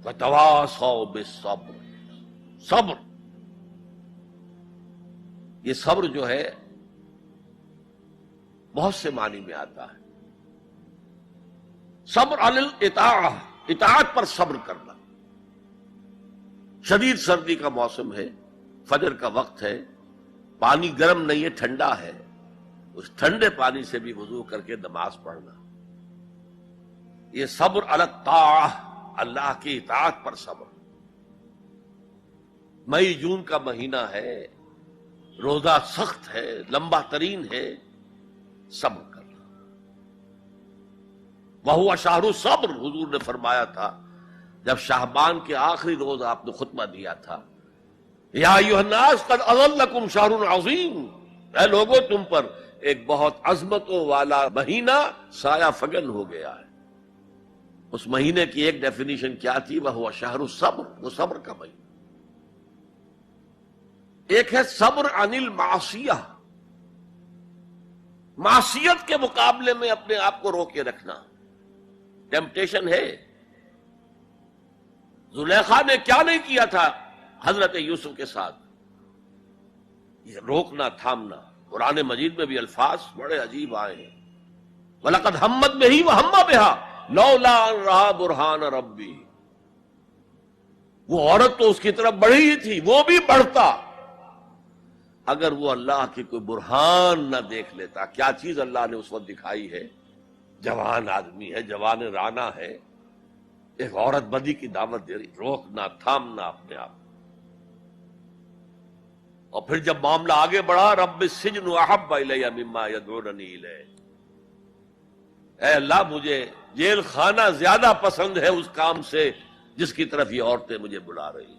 وَتَوَاصَوْا بِالصَّبْرِ، صبر، یہ صبر جو ہے بہت سے معنی میں آتا ہے۔ صبر علی الاطاعہ، اطاعت پر صبر کرنا۔ شدید سردی کا موسم ہے، فجر کا وقت ہے، پانی گرم نہیں ہے، ٹھنڈا ہے، اس ٹھنڈے پانی سے بھی وضو کر کے نماز پڑھنا، یہ صبر علی الطاعہ، اللہ کی اطاعت پر صبر۔ مئی جون کا مہینہ ہے، روزہ سخت ہے، لمبا ترین ہے، صبر کرنا۔ وَهُوَ شَهْرُ الصَّبْرِ، حضور نے فرمایا تھا جب شعبان کے آخری روز آپ نے خطبہ دیا تھا، یا ایھا الناس قد اظلکم شہر عظیم، اے لوگو تم پر ایک بہت عظمتوں والا مہینہ سایہ فگن ہو گیا ہے۔ اس مہینے کی ایک ڈیفینیشن کیا تھی؟ وَهُوَ شَهْرُ الصَّبْرِ، وہ صبر کا مہینہ۔ ایک ہے صبر عن المعصیہ، معصیت کے مقابلے میں اپنے آپ کو روکے رکھنا۔ ٹیمپٹیشن ہے، زلیخا نے کیا نہیں کیا تھا حضرت یوسف کے ساتھ، یہ روکنا تھامنا۔ قرآن مجید میں بھی الفاظ بڑے عجیب آئے ہیں، وَلَقَدْ ہمت بِهِ وَهَمَّ بِهَا لَوْلَا أَن رَأَىٰ بُرْهَانَ رَبِّهِ، وہ عورت تو اس کی طرف بڑھی ہی تھی، وہ بھی بڑھتا اگر وہ اللہ کی کوئی برہان نہ دیکھ لیتا۔ کیا چیز اللہ نے اس وقت دکھائی ہے؟ جوان آدمی ہے، جوان رانا ہے، ایک عورت بدی کی دعوت دے رہی، روکنا تھامنا اپنے آپ۔ اور پھر جب معاملہ آگے بڑھا، رب السجن احب الی مما یدعوننی الیہ، اے اللہ مجھے جیل خانہ زیادہ پسند ہے اس کام سے جس کی طرف یہ عورتیں مجھے بلا رہی۔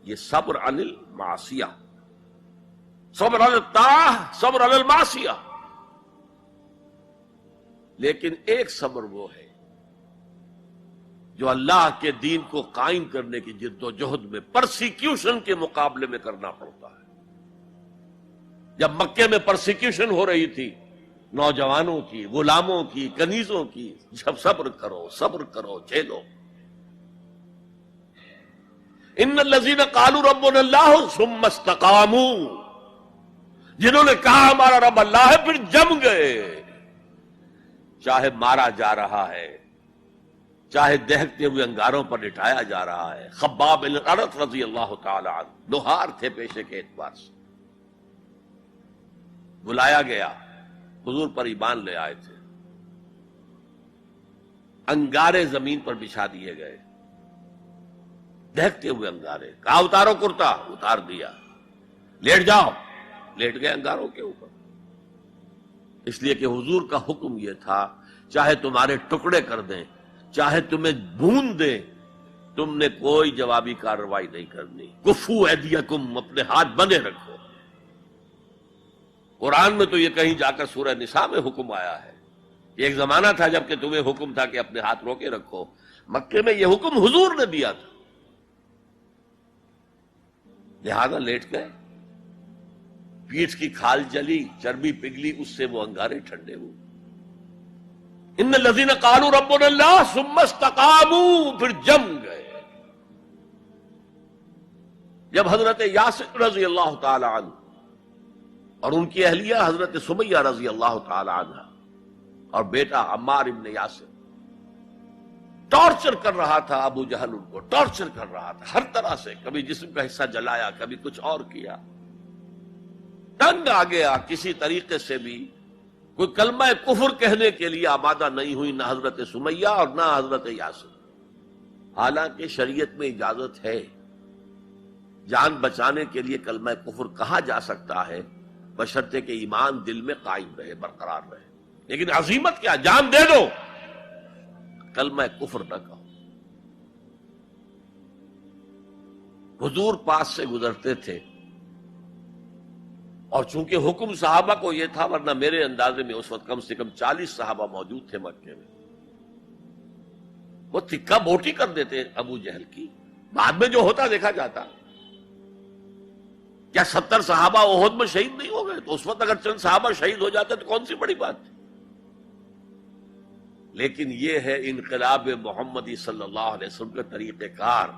یہ صبر عن المعصیہ، صبر علی الطاعہ، صبر علی المعصیہ۔ لیکن ایک صبر وہ ہے جو اللہ کے دین کو قائم کرنے کی جد و جہد میں پرسیکیوشن کے مقابلے میں کرنا پڑتا ہے۔ جب مکے میں پرسیکیوشن ہو رہی تھی نوجوانوں کی، غلاموں کی، کنیزوں کی، جب صبر کرو، صبر کرو، جھیلو۔ ان الذین قالوا ربنا اللہ ثم استقاموا، جنہوں نے کہا ہمارا رب اللہ ہے پھر جم گئے، چاہے مارا جا رہا ہے، چاہے دہکتے ہوئے انگاروں پر لٹایا جا رہا ہے۔ خباب بن الارت رضی اللہ تعالی عنہ لوہار تھے پیشے کے اعتبار سے، بلایا گیا، حضور پر ایمان لے آئے تھے، انگارے زمین پر بچھا دیے گئے، دہکتے ہوئے انگارے، کہا اتارو کرتا، اتار دیا، لیٹ جاؤ، لیٹ گئے انگاروں کے اوپر، اس لیے کہ حضور کا حکم یہ تھا چاہے تمہارے ٹکڑے کر دیں، چاہے تمہیں بھون دیں، تم نے کوئی جوابی کارروائی نہیں کرنی۔ کفو ایدیکم، اپنے ہاتھ بندے رکھو۔ قرآن میں تو یہ کہیں جا کر سورہ نساء میں حکم آیا ہے، ایک زمانہ تھا جب کہ تمہیں حکم تھا کہ اپنے ہاتھ روکے رکھو، مکے میں یہ حکم حضور نے دیا تھا، لہذا لیٹ گئے، پیٹھ کی کھال جلی، چربی پگھلی، اس سے وہ انگارے ٹھنڈے ہوئے۔ ان الذین قالوا ربنا اللہ ثم استقاموا، پھر جم گئے۔ جب حضرت یاسر رضی اللہ تعالی عنہ اور ان کی اہلیہ حضرت سمیہ رضی اللہ تعالی عنہ اور بیٹا عمار ابن یاسر ٹارچر کر رہا تھا، ابو جہل ان کو ٹارچر کر رہا تھا ہر طرح سے، کبھی جسم کا حصہ جلایا، کبھی کچھ اور کیا، تنگ آ گیا، کسی طریقے سے بھی کوئی کلمہ کفر کہنے کے لیے آمادہ نہیں ہوئی، نہ حضرت سمیہ اور نہ حضرت یاسر۔ حالانکہ شریعت میں اجازت ہے، جان بچانے کے لیے کلمہ کفر کہا جا سکتا ہے، بشرطے کہ ایمان دل میں قائم رہے، برقرار رہے، لیکن عزیمت کیا، جان دے دو، کلمہ کفر نہ کہو۔ حضور پاس سے گزرتے تھے، اور چونکہ حکم صحابہ کو یہ تھا، ورنہ میرے اندازے میں اس وقت کم سے کم 40 صحابہ موجود تھے مکے میں، وہ تکہ بوٹی کر دیتے ابو جہل کی، بعد میں جو ہوتا دیکھا جاتا۔ کیا 70 صحابہ احد میں شہید نہیں ہو گئے؟ تو اس وقت اگر چند صحابہ شہید ہو جاتے تو کون سی بڑی بات تھی؟ لیکن یہ ہے انقلاب محمدی صلی اللہ علیہ وسلم کا طریقہ کار،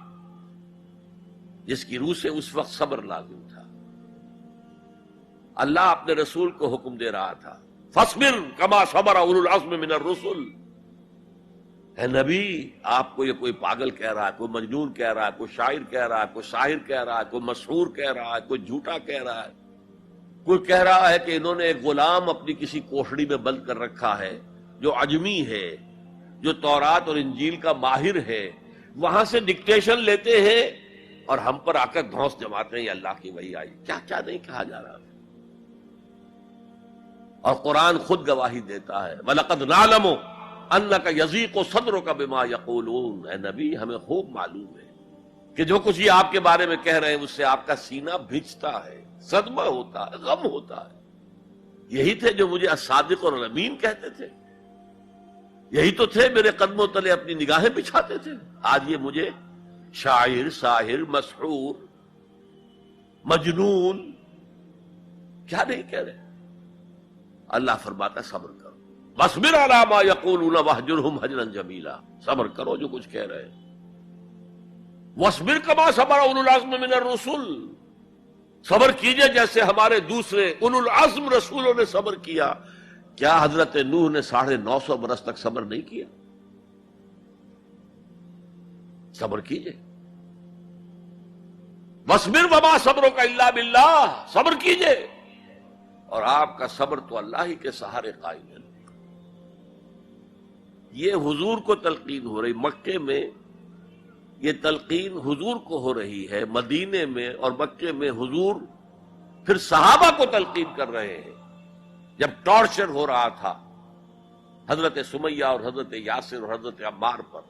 جس کی روح سے اس وقت صبر لازم تھا۔ اللہ اپنے رسول کو حکم دے رہا تھا، فاصبر کما صبر اولو العزم من الرسل۔ اے نبی، آپ کو یہ کوئی پاگل کہہ رہا ہے، کوئی مجنون کہہ رہا ہے، کوئی شاعر کہہ رہا ہے، کوئی شاعر کہہ رہا ہے، کوئی مسحور کہہ رہا ہے، کوئی جھوٹا کہہ رہا ہے، کوئی کہہ رہا ہے کہ انہوں نے ایک غلام اپنی کسی کوٹھڑی میں بند کر رکھا ہے جو عجمی ہے، جو تورات اور انجیل کا ماہر ہے، وہاں سے ڈکٹیشن لیتے ہیں اور ہم پر آ کر دھونس جماتے ہیں یہ اللہ کی وحی آئی۔ کیا کیا نہیں کہا جا رہا، اور قرآن خود گواہی دیتا ہے، وَلَقَدْ نَعْلَمُ أَنَّكَ يَضِيقُ صَدْرُكَ بِمَا يَقُولُونَ۔ اے نبی، ہمیں خوب معلوم ہے کہ جو کچھ یہ آپ کے بارے میں کہہ رہے ہیں اس سے آپ کا سینہ بھجتا ہے، صدمہ ہوتا ہے، غم ہوتا ہے۔ یہی تھے جو مجھے الصادق اور الامین کہتے تھے، یہی تو تھے میرے قدموں تلے اپنی نگاہیں بچھاتے تھے۔ آج یہ مجھے شاعر، ساحر، مسحور، مجنون کیا نہیں کہہ رہے۔ اللہ فرماتا صبر کرو، وَاصْبِرْ عَلَىٰ مَا يَقُولُونَ وَاهْجُرْهُمْ هَجْرًا جَمِيلًا۔ صبر کرو جو کچھ کہہ رہے ہیں۔ وَاصْبِرْ كَمَا صَبَرَ أُولُو الْعَزْمِ مِنَ الرُّسُلِ۔ صبر کیجئے جیسے ہمارے دوسرے اولو العزم رسولوں نے صبر کیا۔ کیا حضرت نوح نے 950 برس تک صبر نہیں کیا؟ صبر کیجئے، وَاصْبِرْ وَمَا صَبْرُكَ إِلَّا بِاللَّهِ، صبر کیجئے، اور آپ کا صبر تو اللہ ہی کے سہارے قائم ہے۔ یہ حضور کو تلقین ہو رہی، مکے میں یہ تلقین حضور کو ہو رہی ہے، مدینے میں اور مکے میں حضور پھر صحابہ کو تلقین کر رہے ہیں۔ جب ٹارچر ہو رہا تھا حضرت سمیہ اور حضرت یاسر اور حضرت عمار پر،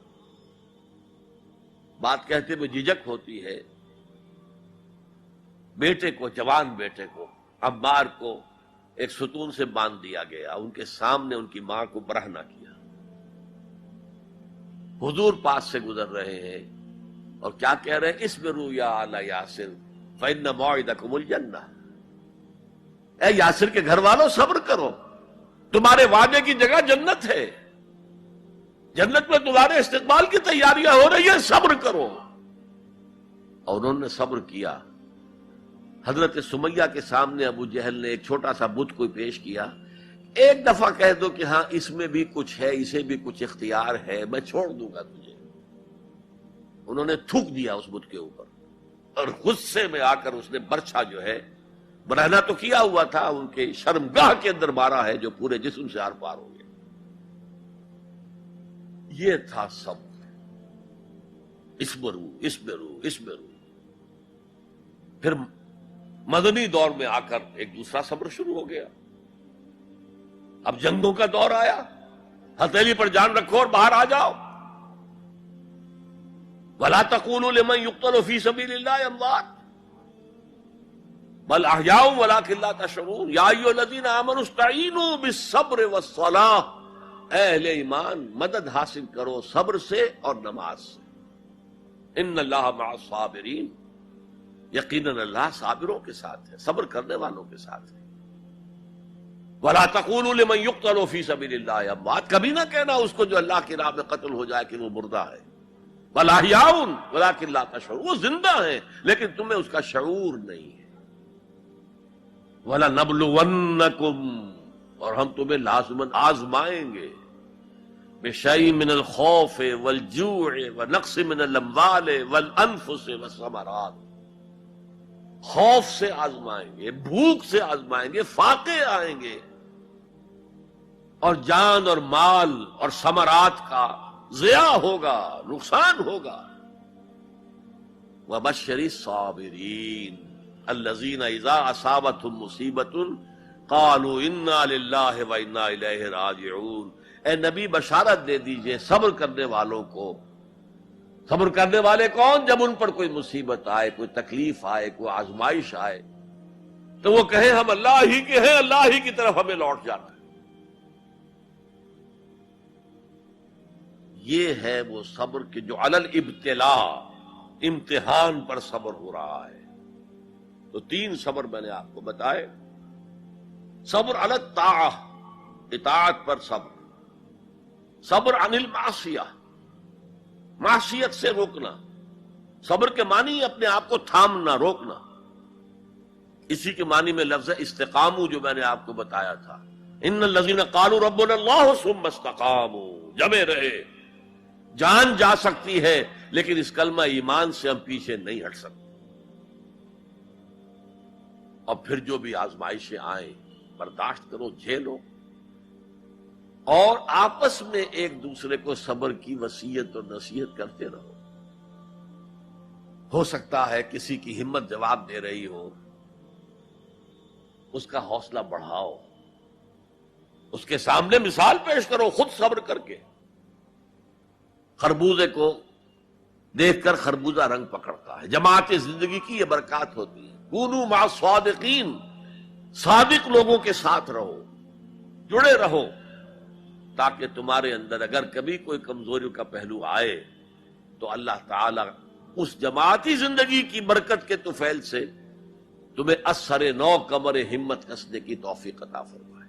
بات کہتے میں جھجک ہوتی ہے، بیٹے کو، جوان بیٹے کو، عمار کو ایک ستون سے باندھ دیا گیا، ان کے سامنے ان کی ماں کو برہنہ کیا۔ حضور پاس سے گزر رہے ہیں اور کیا کہہ رہے ہیں؟ اصبروا یا آل یاسر فإن موعدکم الجنہ۔ اے یاسر کے گھر والوں، صبر کرو، تمہارے وعدے کی جگہ جنت ہے، جنت میں تمہارے استقبال کی تیاریاں ہو رہی ہیں، صبر کرو۔ اور انہوں نے صبر کیا۔ حضرت سمیہ کے سامنے ابو جہل نے ایک چھوٹا سا بت کوئی پیش کیا، ایک دفعہ کہہ دو کہ ہاں اس میں بھی کچھ ہے، اسے بھی کچھ اختیار ہے، میں چھوڑ دوں گا تجھے۔ انہوں نے تھوک دیا اس بت کے اوپر، اور غصے میں آ کر اس نے برچھا جو ہے، برہنہ تو کیا ہوا تھا، ان کے شرمگاہ کے اندر مارا ہے جو پورے جسم سے آر پار ہو گیا۔ یہ تھا صبر۔ اصبروا اصبروا اصبروا۔ پھر مدنی دور میں آ کر ایک دوسرا صبر شروع ہو گیا۔ اب جنگوں کا دور آیا، ہتھیلی پر جان رکھو اور باہر آ جاؤ۔ وَلَا تَقُولُوا لِمَنْ يُقْتَلُ فِي سَبِيلِ اللَّهِ أَمْوَاتٌ بَلْ أَحْيَاءٌ وَلَٰكِن لَّا تَشْعُرُونَ يَا أَيُّهَا الَّذِينَ آمَنُوا اسْتَعِينُوا بِالصَّبْرِ وَالصَّلَاةِ۔ اے اہل ایمان، مدد حاصل کرو صبر سے اور نماز سے۔ إِنَّ اللَّهَ مَعَ الصَّابِرِينَ، یقیناً اللہ صابروں کے ساتھ ہے، صبر کرنے والوں کے ساتھ ہے۔ وَلَا تَقُولُوا لِمَنْ يُقْتَلُ فِي سَبِيلِ اللَّهِ أَمْوَاتٌ، کبھی نہ کہنا اس کو جو اللہ کی راہ میں قتل ہو جائے کہ وہ مردہ ہے۔ بَلْ أَحْيَاءٌ وَلَٰكِن لَّا تَشْعُرُونَ، وہ زندہ ہیں لیکن تمہیں اس کا شعور نہیں ہے۔ وَلَنَبْلُوَنَّكُمْ، اور ہم تمہیں لازماً آزمائیں گے، بِشَيْءٍ مِّنَ الْخَوْفِ وَالْجُوعِ وَنَقْصٍ مِّنَ الْأَمْوَالِ وَالْأَنفُسِ وَالثَّمَرَاتِ۔ خوف سے آزمائیں گے، بھوک سے آزمائیں گے، فاقے آئیں گے، اور جان اور مال اور ثمرات کا ضیاع ہوگا، نقصان ہوگا۔ وَبَشِّرِ الصَّابِرِينَ الَّذِينَ إِذَا أَصَابَتْهُمْ مُصِيبَةٌ قَالُوا إِنَّا لِلَّهِ وَإِنَّا إِلَيْهِ رَاجِعُونَ۔ اے نبی بشارت دے دیجئے صبر کرنے والوں کو۔ صبر کرنے والے کون؟ جب ان پر کوئی مصیبت آئے، کوئی تکلیف آئے، کوئی آزمائش آئے، تو وہ کہیں ہم اللہ ہی کے ہیں، اللہ ہی کی طرف ہمیں لوٹ جانا ہے۔ یہ ہے وہ صبر کہ جو علی الابتلاء، امتحان پر صبر ہو رہا ہے۔ تو 3 صبر میں نے آپ کو بتائے۔ صبر علی الطاعہ، اطاعت پر صبر، صبر عن المعصیہ، معصیت سے روکنا. صبر کے معنی اپنے آپ کو تھامنا، روکنا. اسی کے معنی میں لفظ استقاموا جو میں نے آپ کو بتایا تھا، ان الذین قالوا ربنا اللہ ثم استقاموا، جمے رہے. جان جا سکتی ہے لیکن اس کلمہ ایمان سے ہم پیچھے نہیں ہٹ سکتے. اور پھر جو بھی آزمائشیں آئیں برداشت کرو، جھیلو، اور آپس میں ایک دوسرے کو صبر کی وصیت اور نصیحت کرتے رہو. ہو سکتا ہے کسی کی ہمت جواب دے رہی ہو، اس کا حوصلہ بڑھاؤ، اس کے سامنے مثال پیش کرو خود صبر کر کے. خربوزے کو دیکھ کر خربوزہ رنگ پکڑتا ہے. جماعت زندگی کی یہ برکات ہوتی ہے. کونوا مع الصادقین، صادق لوگوں کے ساتھ رہو، جڑے رہو، تاکہ تمہارے اندر اگر کبھی کوئی کمزوری کا پہلو آئے تو اللہ تعالی اس جماعتی زندگی کی برکت کے طفیل سے تمہیں اثر نو کمر ہمت کسنے کی توفیق عطا فرمائے.